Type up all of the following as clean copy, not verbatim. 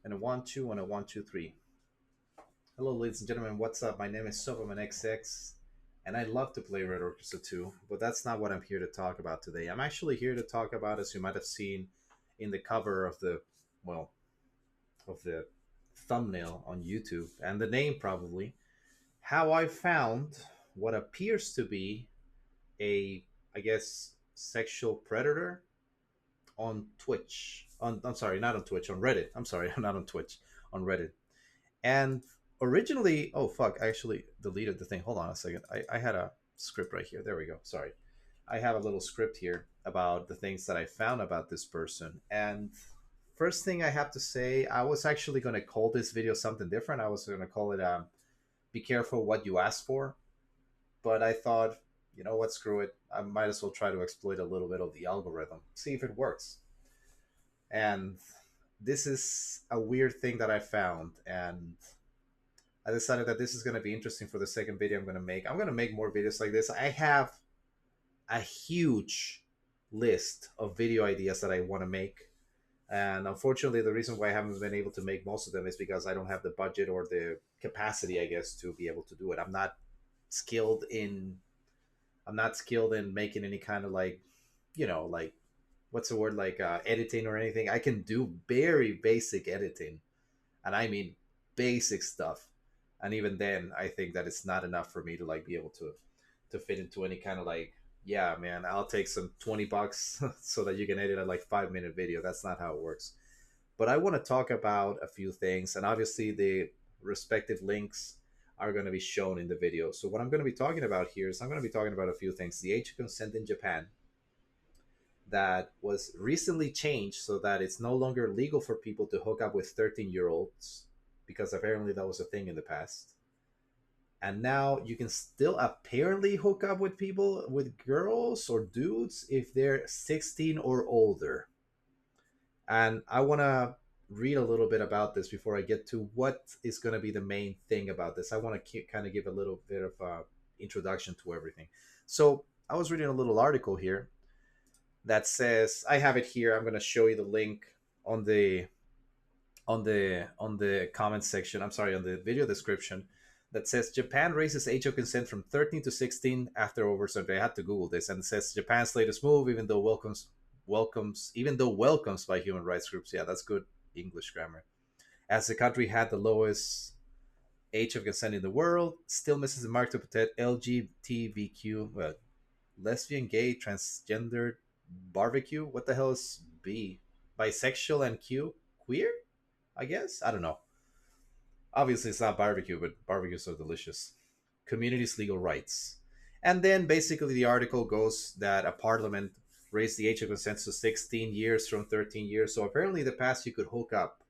And a 1 2 and a 1 2 3. Hello, ladies and gentlemen. What's up? My name is sopamanxx, and I love to play Red Orchestra 2, but that's not what I'm here to talk about today. I'm actually here to talk about, as you might have seen in the cover of well, of the thumbnail on YouTube and the name probably, how I found what appears to be a, I guess, sexual predator on Twitch. I'm sorry, not on Twitch, on Reddit. I'm sorry, I'm not on Twitch, on Reddit. And originally, oh fuck, I actually deleted the thing. Hold on a second. I had a script right here. There we go. Sorry. I have a little script here about the things that I found about this person. And first thing I have to say, I was actually going to call this video something different. I was going to call it Be Careful What You Ask For. But I thought, you know what, screw it. I might as well try to exploit a little bit of the algorithm, see if it works. And this is a weird thing that I found. And I decided that this is going to be interesting for the second video I'm going to make. I'm going to make more videos like this. I have a huge list of video ideas that I want to make. And unfortunately, the reason why I haven't been able to make most of them is because I don't have the budget or the capacity, I guess, to be able to do it. Skilled in I'm not skilled in making any kind of like, like what's the word, like editing or anything. I can do very basic editing, and I mean basic stuff. And even then, I think that it's not enough for me to like be able to fit into any kind of like, yeah, man, I'll take some $20 so that you can edit a like 5 minute video. That's not how it works. But I want to talk about a few things, and obviously the respective links are going to be shown in the video. So what I'm going to be talking about here is I'm going to be talking about a few things. The age of consent in Japan, that was recently changed so that it's no longer legal for people to hook up with 13-year-olds, because apparently that was a thing in the past. And now you can still apparently hook up with people, with girls or dudes, if they're 16 or older. And I want to read a little bit about this before I get to what is going to be the main thing about this. I want to kind of give a little bit of a introduction to everything. So I was reading a little article here that says, I have it here. I'm going to show you the link on the comment section. I'm sorry, on the video description, that says Japan raises age of consent from 13 to 16 after over survey. I had to Google this, and it says Japan's latest move, even though welcomes by human rights groups. Yeah, that's good English grammar. As the country had the lowest age of consent in the world, still misses the mark to protect LGBTQ, well, lesbian, gay, transgender, barbecue. What the hell is B? Bisexual and Q? Queer? I guess? I don't know. Obviously, it's not barbecue, but barbecue is so delicious. Communities' legal rights. And then basically the article goes that a parliament raised the age of consent to 16 years from 13 years. So apparently in the past you could hook up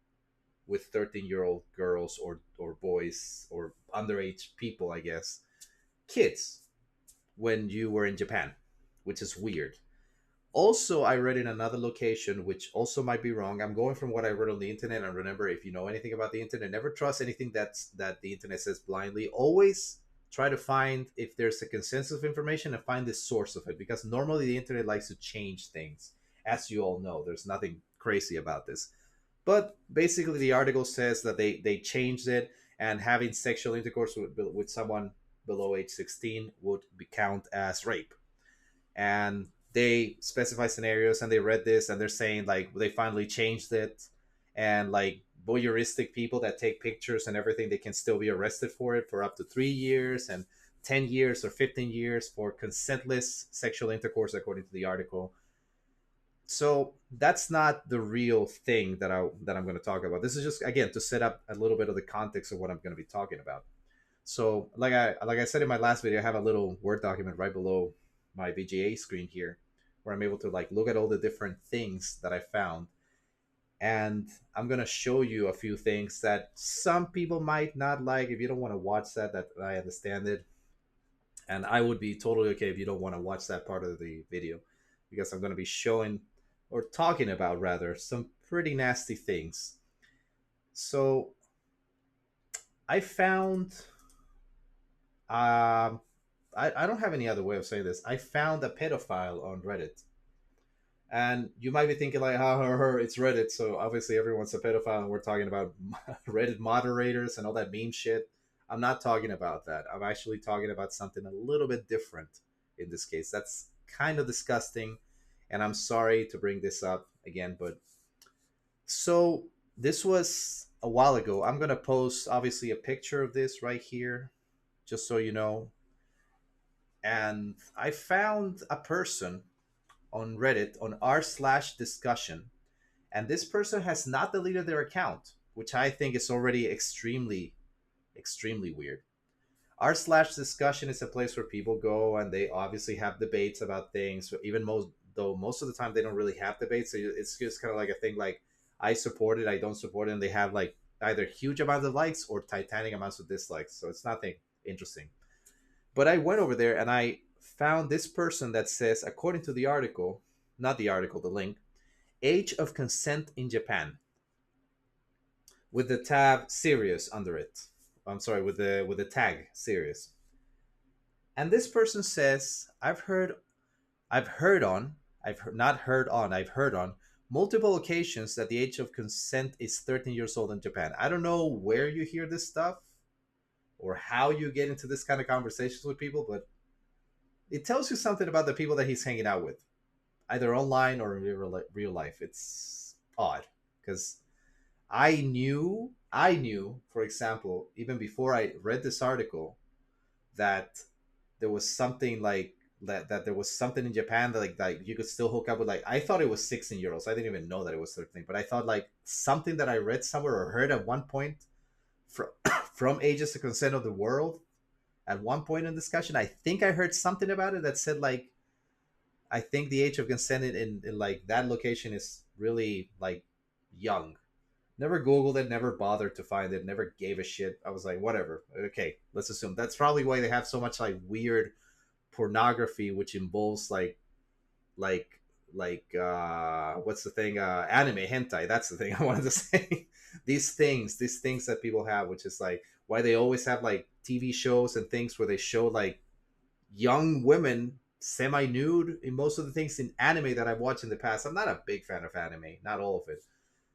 with 13-year-old girls or boys or underage people, I guess, kids, when you were in Japan, which is weird. Also, I read in another location, which also might be wrong. I'm going from what I read on the internet. And remember, if you know anything about the internet, never trust anything that the internet says blindly. Always try to find if there's a consensus of information and find the source of it, because normally the internet likes to change things. As you all know, there's nothing crazy about this. But basically, the article says that they changed it, and having sexual intercourse with someone below age 16 would be count as rape. And they specify scenarios, and they read this and they're saying like they finally changed it, and like voyeuristic people that take pictures and everything, they can still be arrested for it for up to 3 years, and 10 years or 15 years for consentless sexual intercourse, according to the article. So that's not the real thing that I'm going to talk about. This is just, again, to set up a little bit of the context of what I'm going to be talking about. So like I said in my last video, I have a little Word document right below my VGA screen here, where I'm able to like look at all the different things that I found. And I'm gonna show you a few things that some people might not like. If you don't want to watch that I understand it. And I would be totally okay if you don't want to watch that part of the video, because I'm gonna be showing, or talking about rather, some pretty nasty things. So I found I don't have any other way of saying this. I found a pedophile on Reddit. And you might be thinking like, "Ha ha ha, it's Reddit, so obviously everyone's a pedophile," and we're talking about Reddit moderators and all that meme shit. I'm not talking about that. I'm actually talking about something a little bit different in this case. That's kind of disgusting, and I'm sorry to bring this up again, but so this was a while ago. I'm gonna post obviously a picture of this right here, just so you know. And I found a person on Reddit on r/discussion, and this person has not deleted their account, which I think is already extremely weird. R/discussion is a place where people go and they obviously have debates about things. Even most of the time they don't really have debates. So it's just kind of like a thing like I support it, I don't support it, and they have like either huge amounts of likes or titanic amounts of dislikes. So it's nothing interesting. But I went over there and I found this person that says, according to the article, not the article, the link, age of consent in Japan, with the tab serious under it. I'm sorry, with the tag serious. And this person says, I've heard on, not heard on, I've heard on multiple occasions that the age of consent is 13 years old in Japan. I don't know where you hear this stuff or how you get into this kind of conversations with people, but it tells you something about the people that he's hanging out with, either online or in real life. It's odd because I knew, for example, even before I read this article, that there was something like that there was something in Japan that like that you could still hook up with. Like I thought it was 16-year-olds. I didn't even know that it was 13, but I thought like something that I read somewhere or heard at one point from from ages to consent of the world at one point in discussion. I think I heard something about it that said like I think the age of consent in like that location is really like young. Never Googled it, never bothered to find it, never gave a shit. I was like, whatever. Okay, let's assume. That's probably why they have so much like weird pornography, which involves like what's the thing? Anime hentai. That's the thing I wanted to say. These things that people have, which is like why they always have like TV shows and things where they show like young women semi nude in most of the things in anime that I've watched in the past. I'm not a big fan of anime, not all of it,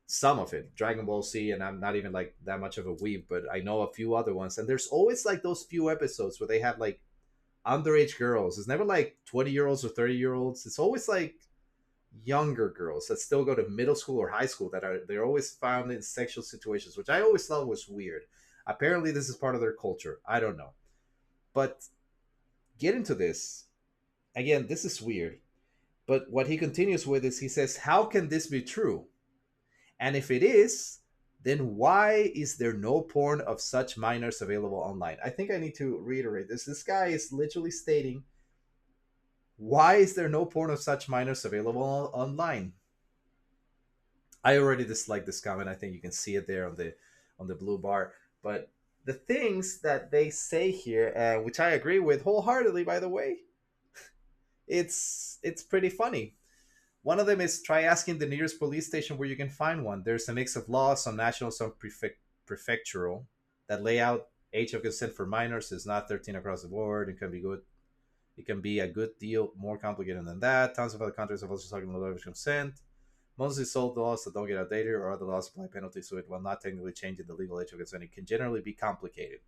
some of it, Dragon Ball Z, and I'm not even like that much of a weeb, but I know a few other ones. And there's always like those few episodes where they have like underage girls. It's never like 20-year-olds or 30-year-olds. It's always like younger girls that still go to middle school or high school that are they're always found in sexual situations, which I always thought was weird. Apparently, this is part of their culture. I don't know, but get into this again. This is weird. But what he continues with is he says, "How can this be true? And if it is, then why is there no porn of such minors available online?" I think I need to reiterate this. This guy is literally stating, why is there no porn of such minors available online? I already dislike this comment. I think you can see it there on the blue bar. But the things that they say here, which I agree with wholeheartedly, by the way, it's pretty funny. One of them is try asking the nearest police station where you can find one. There's a mix of laws, some national, some prefectural, that lay out age of consent for minors is not 13 across the board. It can be good. It can be a good deal more complicated than that. Tons of other countries have also talking about age of consent. Mostly sold laws that don't get outdated or other laws apply penalties to it while not technically changing the legal age of consent. It can generally be complicated.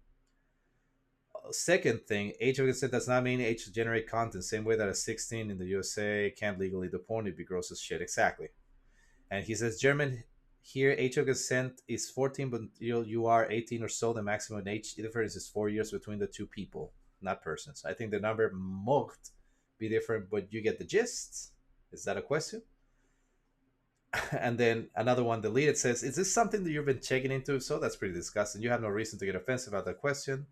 Second thing, age of consent does not mean age to generate content. Same way that a 16 in the USA can't legally do porn, it'd be gross as shit. Exactly. And he says German here age of consent is 14, but you are 18 or so. The maximum age difference is 4 years between the two people, not persons. I think the number might be different, but you get the gist. Is that a question? And then another one deleted says, "Is this something that you've been checking into? If so, that's pretty disgusting. You have no reason to get offensive about that question.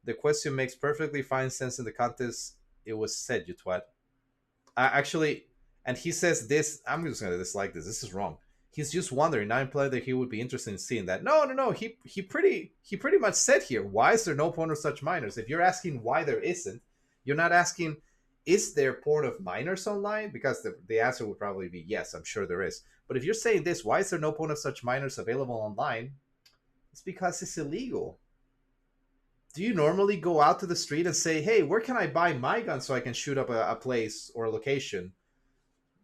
The question makes perfectly fine sense in the context it was said, you twat." Actually, and he says this. I'm just gonna dislike this. This is wrong. He's just wondering. I implied that he would be interested in seeing that. No, no, no. He pretty much said here. Why is there no porn of such minors? If you're asking why there isn't, you're not asking is there porn of minors online? Because the answer would probably be yes. I'm sure there is. But if you're saying this, why is there no porn of such minors available online? It's because it's illegal. Do you normally go out to the street and say, "Hey, where can I buy my gun so I can shoot up a place or a location?"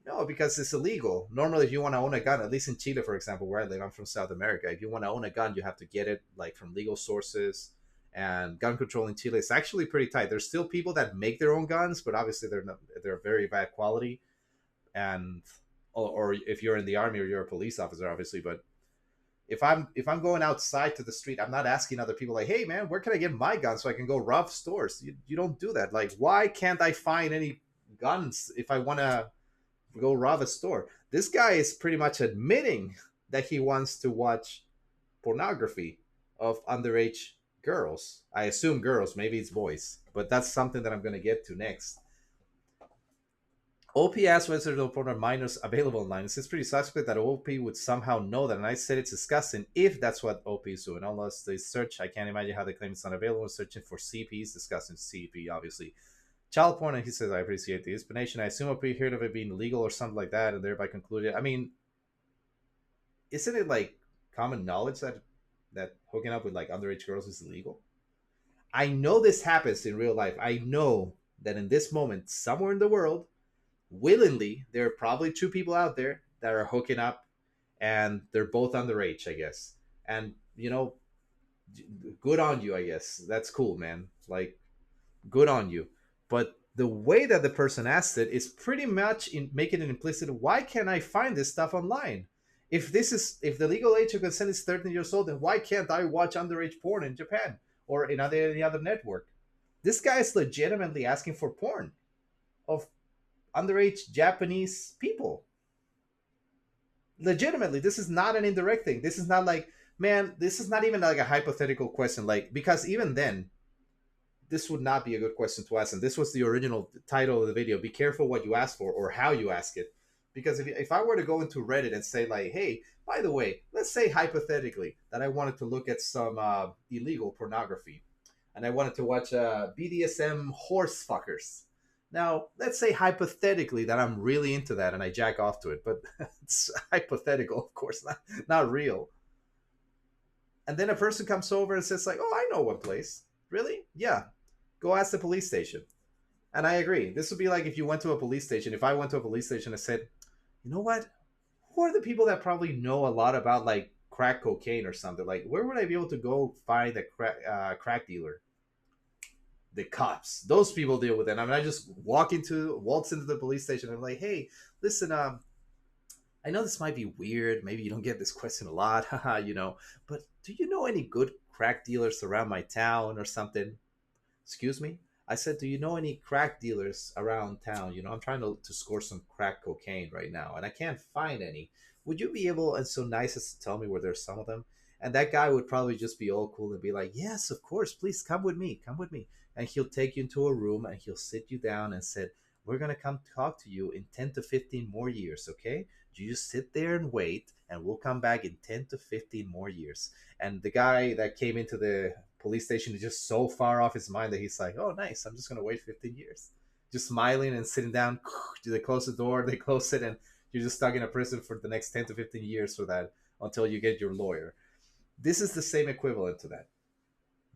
No, because it's illegal. Normally, if you want to own a gun, at least in Chile, for example, where I live, I'm from South America. If you want to own a gun, you have to get it like from legal sources. And gun control in Chile is actually pretty tight. There's still people that make their own guns, but obviously they're very bad quality. And or if you're in the army or you're a police officer, obviously. But if I'm going outside to the street, I'm not asking other people like, hey man, where can I get my gun so I can go rob stores? You don't do that. Like, why can't I find any guns if I want to go rob a store? This guy is pretty much admitting that he wants to watch pornography of underage girls. I assume girls, maybe it's boys, but that's something that I'm going to get to next. OP asked whether there are minors available online. It's pretty suspect that OP would somehow know that, and I said it's disgusting if that's what OP is doing. Unless they search, I can't imagine how they claim it's not available. Searching for CP is disgusting. CP, obviously. Child porn, and he says, I appreciate the explanation. I assume OP heard of it being legal or something like that, and thereby concluded. I mean, isn't it like common knowledge that hooking up with like underage girls is illegal? I know this happens in real life. I know that in this moment, somewhere in the world, willingly, there are probably two people out there that are hooking up, and they're both underage, I guess. And good on you, I guess. That's cool, man. Like, good on you. But the way that the person asked it is pretty much in making it implicit. Why can't I find this stuff online? If the legal age of consent is 13 years old, then why can't I watch underage porn in Japan or in any other network? This guy is legitimately asking for porn of underage Japanese people. Legitimately, this is not an indirect thing. This is not like, man, this is not even like a hypothetical question. Like, because even then, this would not be a good question to ask. And this was the original title of the video. Be careful what you ask for or how you ask it. Because if I were to go into Reddit and say, like, hey, by the way, let's say hypothetically that I wanted to look at some illegal pornography and I wanted to watch BDSM horse fuckers. Now, let's say hypothetically that I'm really into that and I jack off to it, but it's hypothetical, of course, not real. And then a person comes over and says, like, oh, I know one place. Really? Yeah. Go ask the police station. And I agree. This would be like if you went to a police station. If I went to a police station and said, you know what? Who are the people that probably know a lot about like crack cocaine or something? Like, where would I be able to go find a crack dealer? The cops. Those people deal with it. I mean, I just waltz into the police station and I'm like, hey, listen, I know this might be weird. Maybe you don't get this question a lot, haha, but do you know any good crack dealers around my town or something? Excuse me? I said, do you know any crack dealers around town? I'm trying to score some crack cocaine right now, and I can't find any. Would you be able and so nice as to tell me where there's some of them? And that guy would probably just be all cool and be like, yes, of course, please come with me, come with me. And he'll take you into a room and he'll sit you down and said, we're going to come talk to you in 10 to 15 more years, okay? You just sit there and wait, and we'll come back in 10 to 15 more years. And the guy that came into the police station is just so far off his mind that he's like, oh, nice, I'm just going to wait 15 years. Just smiling and sitting down. They close the door, they close it, and you're just stuck in a prison for the next 10 to 15 years for that until you get your lawyer. This is the same equivalent to that.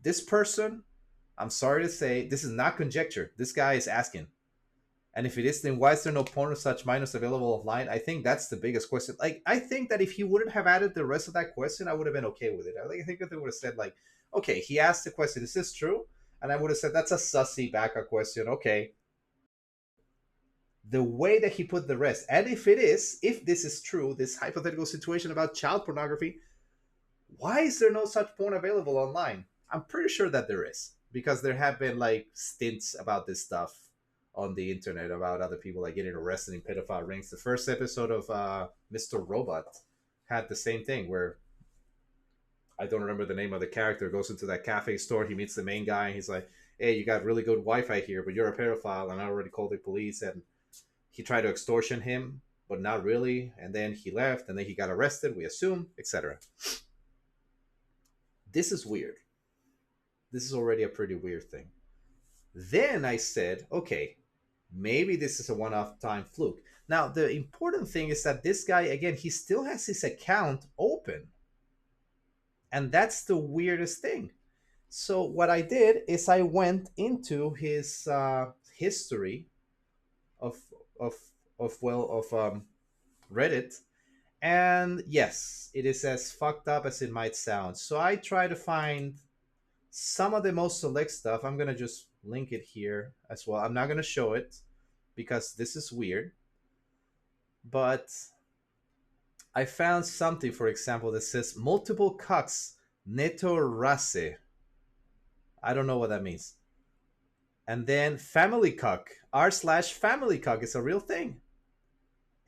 This person, I'm sorry to say, this is not conjecture. This guy is asking. And if it is, then why is there no porn of such minors available offline? I think that's the biggest question. Like, I think that if he wouldn't have added the rest of that question, I would have been okay with it. I think that they would have said, like, okay, he asked the question, is this true? And I would have said, that's a sussy backup question. Okay. The way that he put the rest, and if this is true, this hypothetical situation about child pornography, why is there no such porn available online? I'm pretty sure that there is, because there have been like stints about this stuff on the internet about other people like getting arrested in pedophile rings. The first episode of Mr. Robot had the same thing where I don't remember the name of the character, goes into that cafe store, he meets the main guy, and he's like, hey, you got really good Wi-Fi here, but you're a pedophile, and I already called the police, and he tried to extortion him, but not really, and then he left, and then he got arrested, we assume, etc. This is weird. This is already a pretty weird thing. Then I said, okay, maybe this is a one-off time fluke. Now, the important thing is that this guy, again, he still has his account open. And that's the weirdest thing. So what I did is I went into his history of, of, Reddit. And yes, it is as fucked up as it might sound. So I try to find some of the most select stuff. I'm gonna just link it here as well. I'm not gonna show it because this is weird. But I found something, for example, that says multiple cucks netorare. I don't know what that means. And then family cuck, r/family cuck is a real thing.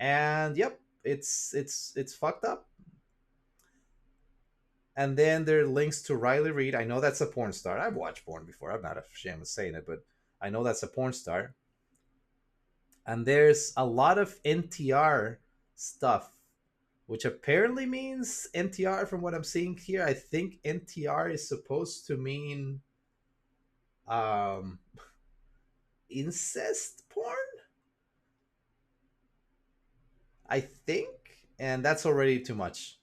And yep, it's fucked up. And then there are links to Riley Reid. I know that's a porn star. I've watched porn before. I'm not ashamed of saying it, but I know that's a porn star. And there's a lot of NTR stuff, which apparently means NTR from what I'm seeing here. I think NTR is supposed to mean um, incest porn, I think. And that's already too much.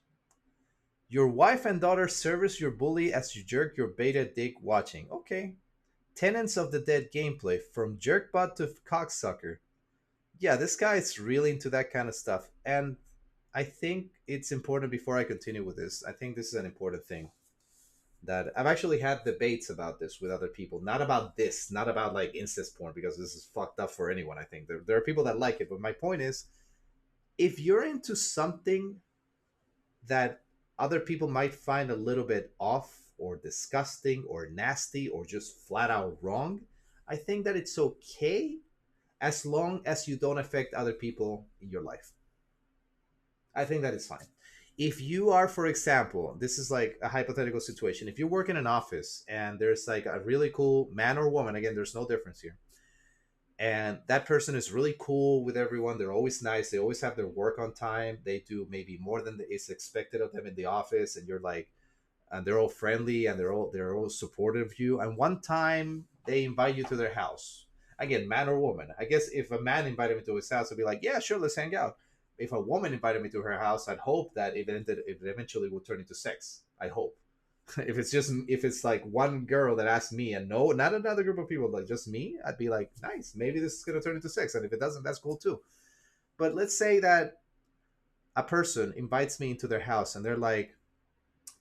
Your wife and daughter service your bully as you jerk your beta dick watching. Okay. Tenants of the Dead gameplay from jerkbot to cocksucker. Yeah, this guy is really into that kind of stuff. And I think it's important before I continue with this. I think this is an important thing that I've actually had debates about this with other people. Not about this, not about like incest porn, because this is fucked up for anyone. I think there are people that like it. But my point is, if you're into something that other people might find a little bit off or disgusting or nasty or just flat out wrong, I think that it's okay as long as you don't affect other people in your life. I think that is fine. If you are, for example, this is like a hypothetical situation. If you work in an office and there's like a really cool man or woman, again, there's no difference here, and that person is really cool with everyone. They're always nice. They always have their work on time. They do maybe more than is expected of them in the office, and you're like, and they're all friendly and they're all supportive of you. And one time they invite you to their house. Again, man or woman. I guess if a man invited me to his house, I'd be like, yeah, sure, let's hang out. If a woman invited me to her house, I'd hope that it eventually will turn into sex. I hope. If it's like one girl that asked me and no, not another group of people, like just me, I'd be like, nice, maybe this is gonna turn into sex. And if it doesn't, that's cool too. But let's say that a person invites me into their house and they're like,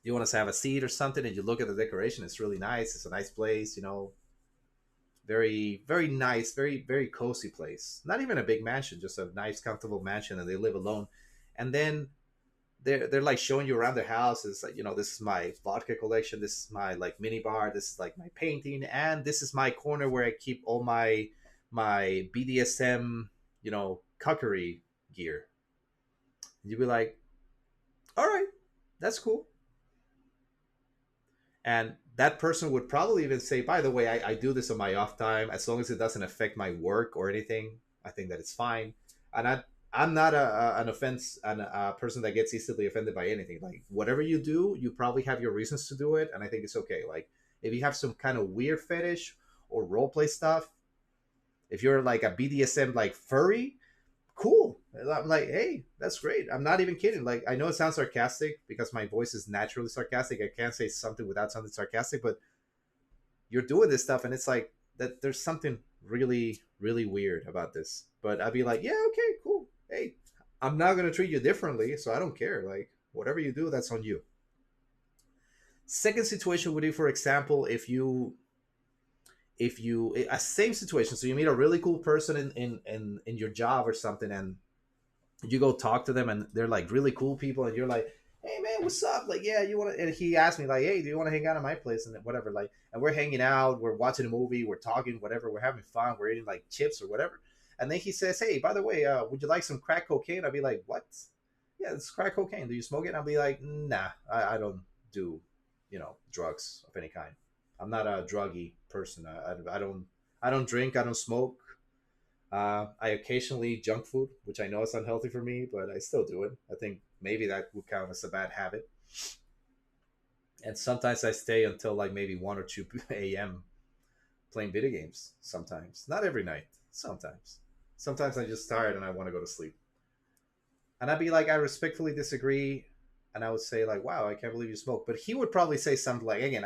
you want us to have a seat or something, and you look at the decoration, it's really nice, it's a nice place, very very nice, very cozy place, not even a big mansion, just a nice comfortable mansion, and they live alone. And then they're like showing you around their house. It's like, this is my vodka collection, this is my like mini bar, this is like my painting, and this is my corner where I keep all my BDSM, cuckery gear. You'd be like, all right, that's cool. And that person would probably even say, by the way, I do this on my off time, as long as it doesn't affect my work or anything, I think that it's fine. And I'm not an offense and a person that gets easily offended by anything. Like whatever you do, you probably have your reasons to do it, and I think it's okay. Like if you have some kind of weird fetish or role play stuff, if you're like a BDSM like furry, cool. I'm like, hey, that's great. I'm not even kidding. Like, I know it sounds sarcastic because my voice is naturally sarcastic. I can't say something without something sarcastic, but you're doing this stuff, and it's like that. There's something really, really weird about this. But I'd be like, yeah, okay, cool. Hey, I'm not gonna treat you differently, so I don't care. Like, whatever you do, that's on you. Second situation would be, for example, if you a same situation, so you meet a really cool person in your job or something, and you go talk to them, and they're like really cool people, and you're like, hey man, what's up, like, yeah, you want to, and he asked me like, hey, do you want to hang out at my place, and whatever, like, and we're hanging out, we're watching a movie, we're talking, whatever, we're having fun, we're eating like chips or whatever. And then he says, hey, by the way, would you like some crack cocaine? I'd be like, what? Yeah, it's crack cocaine, do you smoke it? I'll be like, nah, I don't do drugs of any kind. I'm not a druggy person. I don't drink, I don't smoke. I occasionally eat junk food, which I know is unhealthy for me, but I still do it. I think maybe that would count as a bad habit. And sometimes I stay until like maybe 1 or 2 a.m. playing video games. Sometimes. Not every night. Sometimes. Sometimes I'm just tired and I want to go to sleep. And I'd be like, I respectfully disagree. And I would say, like, wow, I can't believe you smoke. But he would probably say something like, again,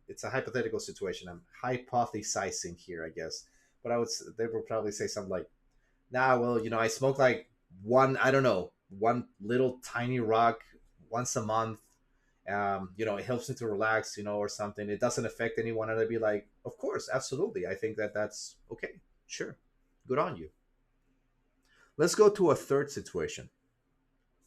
it's a hypothetical situation. I'm hypothesizing here, I guess. But they would probably say something like, Nah, well, I smoke like one, I don't know, one little tiny rock once a month. It helps me to relax, or something. It doesn't affect anyone. And I'd be like, of course, absolutely. I think that that's okay. Sure. Good on you. Let's go to a third situation.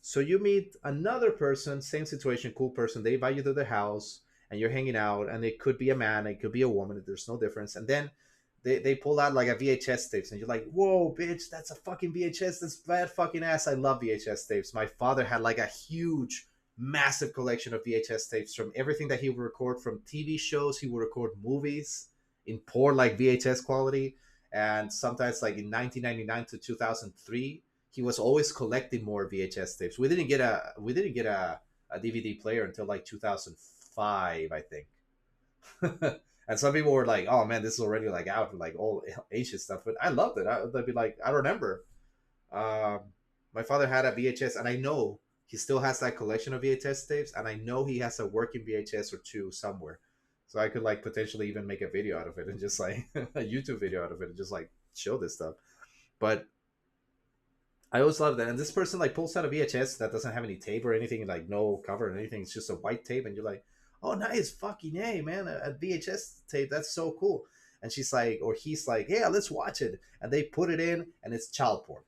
So you meet another person, same situation, cool person. They invite you to their house and you're hanging out, and it could be a man, it could be a woman. There's no difference. And then they pull out like a VHS tapes, and you're like, "Whoa, bitch, that's a fucking VHS. That's bad fucking ass." I love VHS tapes. My father had like a huge, massive collection of VHS tapes from everything that he would record from TV shows. He would record movies in poor like VHS quality, and sometimes like in 1999 to 2003 he was always collecting more VHS tapes. We didn't get a DVD player until like 2005, I think. And some people were like, "Oh man, this is already like out for like all ancient stuff." But I loved it. I'd be like, I remember. Um, my father had a VHS, and I know he still has that collection of VHS tapes, and I know he has a working VHS or two somewhere. So I could like potentially even make a video out of it and just like a YouTube video out of it and just like show this stuff. But I always love that. And this person like pulls out a VHS that doesn't have any tape or anything, like no cover or anything. It's just a white tape, and you're like, "Oh, nice, fucking a man, a VHS tape. That's so cool." And she's like, or he's like, "Yeah, let's watch it." And they put it in, and it's child porn,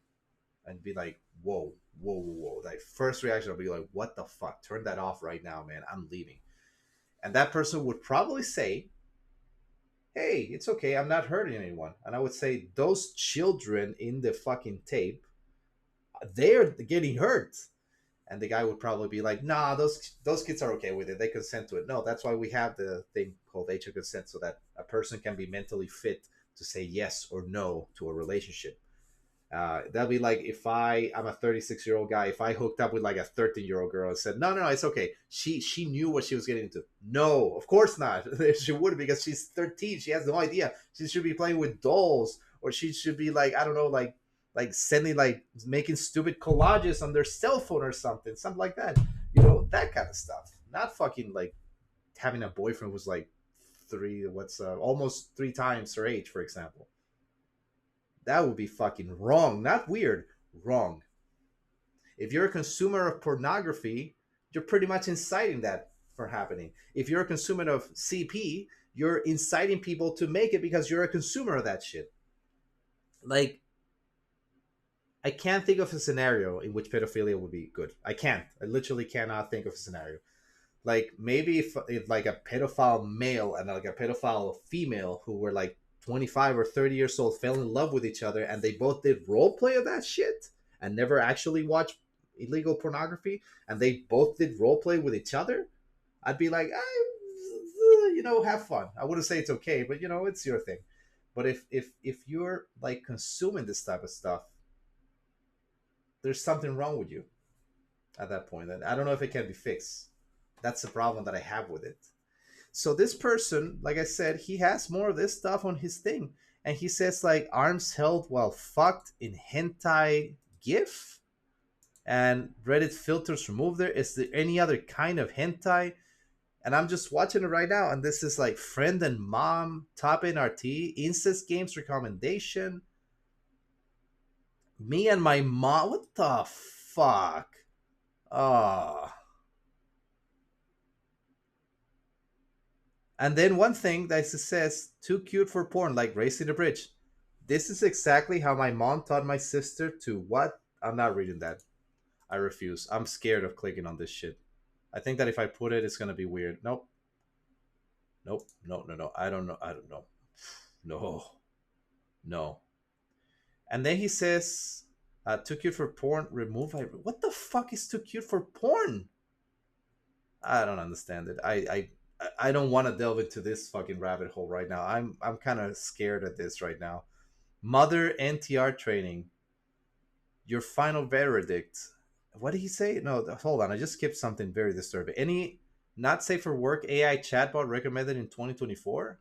and be like, "Whoa, whoa, whoa, whoa!" Like first reaction will be like, "What the fuck? Turn that off right now, man. I'm leaving." And that person would probably say, "Hey, it's okay. I'm not hurting anyone." And I would say, "Those children in the fucking tape, they're getting hurt." And the guy would probably be like, "Nah, those kids are okay with it. They consent to it." No, that's why we have the thing called age of consent, so that a person can be mentally fit to say yes or no to a relationship. That'd be like if I'm a 36-year-old guy. If I hooked up with like a 13-year-old girl and said, "No, no, no, it's okay," she knew what she was getting into. No, of course not. She would, because she's 13. She has no idea. She should be playing with dolls, or she should be like, I don't know, like sending, like making stupid collages on their cell phone or something like that. That kind of stuff. Not fucking like having a boyfriend who's like almost three times her age, for example. That would be fucking wrong. Not weird, wrong. If you're a consumer of pornography, you're pretty much inciting that for happening. If you're a consumer of CP, you're inciting people to make it because you're a consumer of that shit. Like, I can't think of a scenario in which pedophilia would be good. I can't. I literally cannot think of a scenario. Like maybe if like a pedophile male and like a pedophile female who were like 25 or 30 years old fell in love with each other, and they both did role play of that shit and never actually watched illegal pornography, and they both did role play with each other, I'd be like, have fun. I wouldn't say it's okay, but it's your thing. But if you're like consuming this type of stuff, there's something wrong with you at that point, and I don't know if it can be fixed. That's the problem that I have with it. So this person, like I said, he has more of this stuff on his thing, and he says like arms held while fucked in hentai GIF, and Reddit filters removed there. Is there any other kind of hentai? And I'm just watching it right now, and this is like friend and mom, top NRT, incest games recommendation. Me and my mom. What the fuck? Oh. And then one thing that says, "too cute for porn, like raising the bridge." This is exactly how my mom taught my sister to what? I'm not reading that. I refuse. I'm scared of clicking on this shit. I think that if I put it, it's gonna be weird. Nope. Nope. No, no, no. I don't know. I don't know. No. No. And then he says, "too cute for porn, remove." What the fuck is too cute for porn? I don't understand it. I don't want to delve into this fucking rabbit hole right now. I'm kind of scared at this right now. Mother NTR training. Your final verdict. What did he say? No, hold on. I just skipped something very disturbing. Any not safe for work AI chatbot recommended in 2024?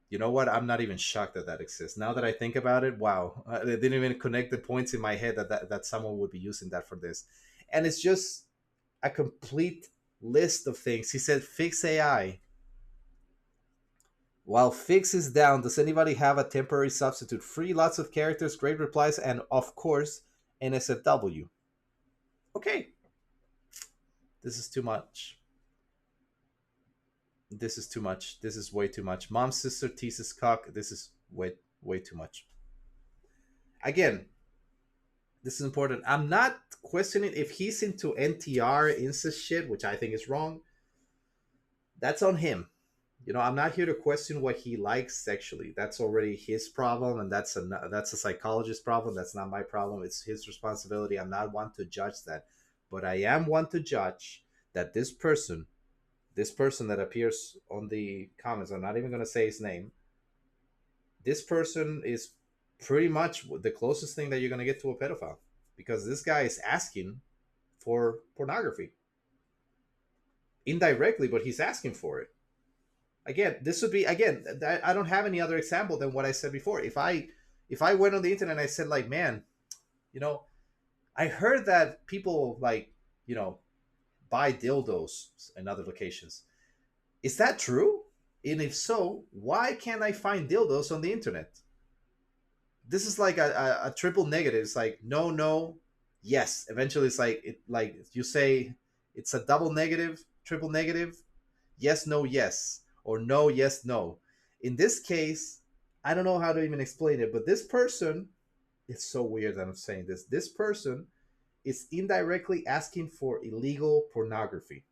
You know what? I'm not even shocked that that exists. Now that I think about it, wow. I didn't even connect the points in my head that someone would be using that for this. And it's just a complete list of things. He said, fix AI. While Fix is down, does anybody have a temporary substitute? Free, lots of characters, great replies, and of course, NSFW. Okay, this is too much. This is too much. This is way too much. Mom's sister teases cock. This is way too much. Again, this is important. I'm not questioning if he's into NTR incest shit, which I think is wrong. That's on him. You know, I'm not here to question what he likes sexually. That's already his problem, and that's a psychologist's problem. That's not my problem. It's his responsibility. I'm not one to judge that, but I am one to judge that this person that appears on the comments, I'm not even going to say his name. This person is pretty much the closest thing that you're going to get to a pedophile, because this guy is asking for pornography indirectly, but he's asking for it. Again, this would be, again, I don't have any other example than what I said before. If I went on the internet and I said, like, man, you know, I heard that people, like, you know, buy dildos in other locations. Is that true? And if so, why can't I find dildos on the internet? This is like a triple negative. It's like no, yes. Eventually, it's like you say it's a double negative, triple negative. Yes, no, yes, or no, yes, no. In this case, I don't know how to even explain it, but this person, it's so weird that I'm saying this. This person is indirectly asking for illegal pornography.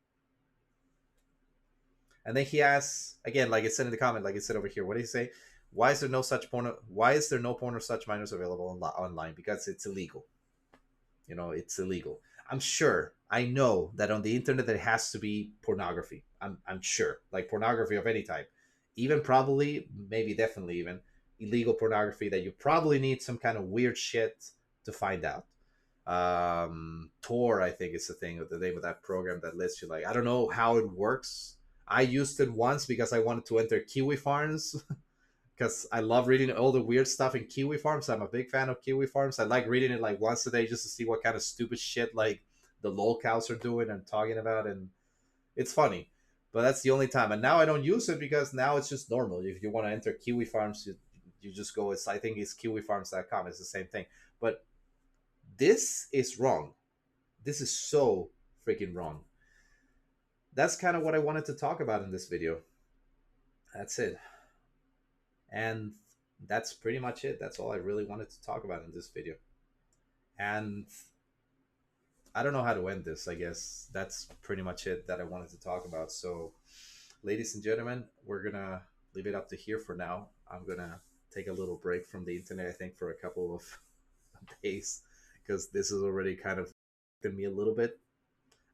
And then he asks again, like it said in the comment, like it said over here. What did he say? Why is there no such porno? Why is there no porn of such minors available online? Because it's illegal. You know, it's illegal. I'm sure. I know that on the internet there has to be pornography. I'm sure, like pornography of any type, even probably, maybe, definitely, even illegal pornography that you probably need some kind of weird shit to find out. Tor, I think, is the thing, the name of that program that lets you, like, I don't know how it works. I used it once because I wanted to enter Kiwi Farms because I love reading all the weird stuff in Kiwi Farms. I'm a big fan of Kiwi Farms. I like reading it like once a day just to see what kind of stupid shit like the lol cows are doing and talking about, and it's funny. But that's the only time. And now I don't use it because now it's just normal. If you want to enter Kiwi Farms, you just go. I think it's kiwifarms.com. It's the same thing. But this is wrong. This is so freaking wrong. That's kind of what I wanted to talk about in this video. That's it. And that's pretty much it. That's all I really wanted to talk about in this video. And I don't know how to end this. I guess that's pretty much it that I wanted to talk about. So, ladies and gentlemen, we're going to leave it up to here for now. I'm going to take a little break from the internet, I think, for a couple of days, because this is already kind of me a little bit.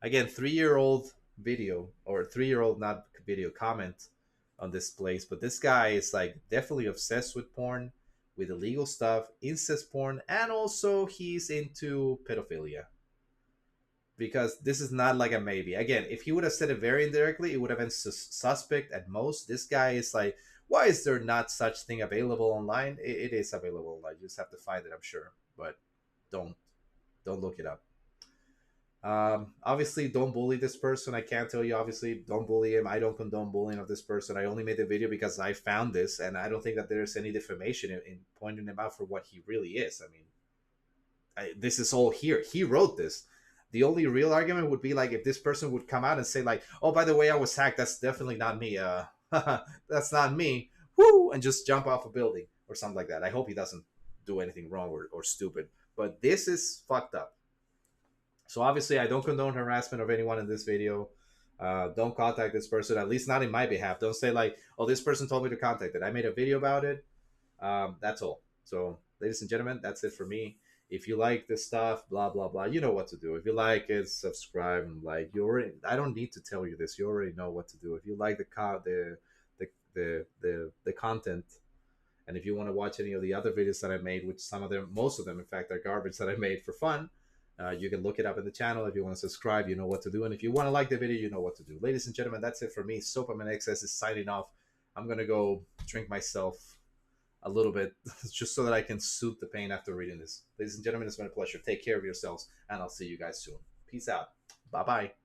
Again, 3-year-old video, or 3-year-old not video, comment on this place, but this guy is like definitely obsessed with porn, with illegal stuff, incest porn, and also he's into pedophilia, because this is not like a maybe. Again, if he would have said it very indirectly, it would have been suspect at most. This guy is like, why is there not such thing available online? It is available online. You just have to find it, I'm sure, but don't look it up. Obviously, don't bully this person. I can't tell you, obviously, don't bully him. I don't condone bullying of this person. I only made the video because I found this, and I don't think that there's any defamation in pointing him out for what he really is. I mean, this is all here. He wrote this. The only real argument would be like if this person would come out and say like, oh, by the way, I was hacked. That's definitely not me. That's not me. Woo! And just jump off a building or something like that. I hope he doesn't do anything wrong or stupid. But this is fucked up. So obviously, I don't condone harassment of anyone in this video. Don't contact this person, at least not in my behalf. Don't say like, oh, this person told me to contact it. I made a video about it. That's all. So, ladies and gentlemen, that's it for me. If you like this stuff, blah, blah, blah, you know what to do. If you like it, subscribe and like. You already, I don't need to tell you this. You already know what to do. If you like the content, and if you want to watch any of the other videos that I made, which some of them, most of them, in fact, are garbage that I made for fun, you can look it up in the channel. If you want to subscribe, you know what to do. And if you want to like the video, you know what to do. Ladies and gentlemen, that's it for me. sopamanxx is signing off. I'm going to go drink myself a little bit just so that I can soothe the pain after reading this. Ladies and gentlemen, it's been a pleasure. Take care of yourselves, and I'll see you guys soon. Peace out. Bye-bye.